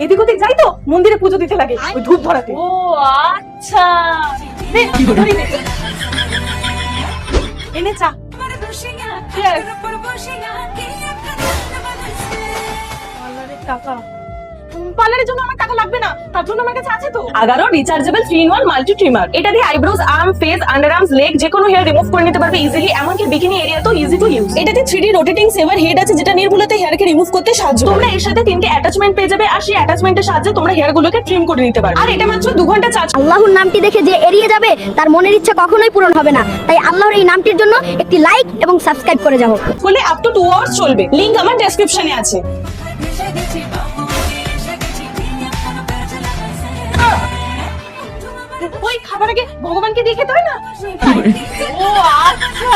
এদিক ওদিক যাই তো মন্দিরে পুজো দিতে লাগে ওই ধূপ ধরাতে। ও আচ্ছা, এনে চা। টাকা পার্লারের জন্য আমার টাকা লাগবে না, তার জন্য আমার কাছে আছে তো 11 রিচার্জেবল 3-in-1 মাল্টি ট্রিমার। এটা দিয়ে eyebrows, arm, face, under arms, leg যে কোনো হেয়ার রিমুভ করে নিতে পারবে ইজিলি, এমনকি বিকিনি এরিয়া তো ইজি টু ইউজ। এটাতে 3D রোটেটিং সেভার হেড আছে যেটা নির্ভুলতে হেয়ারকে রিমুভ করতে সাহায্য করে। তোমরা এর সাথে 3টে অ্যাটাচমেন্ট পেয়ে যাবে আর সেই অ্যাটাচমেন্টের সাহায্যে তোমরা হেয়ারগুলোকে ট্রিম করে নিতে পারবে। আর এটা মাত্র 2 ঘন্টা চার্জ। আল্লাহর নামটি দেখে যে এড়িয়ে যাবে তার মনের ইচ্ছা কখনোই পূরণ হবে না। তাই আল্লাহর এই নামটির জন্য একটি লাইক এবং সাবস্ক্রাইব করে যাও। বলে আপ টু 2 আওয়ার্স চলবে। লিংক আমার ডেসক্রিপশনে আছে। ওই খাবার আগে ভগবানকে দিয়ে খেতে হয় না। ও আচ্ছা।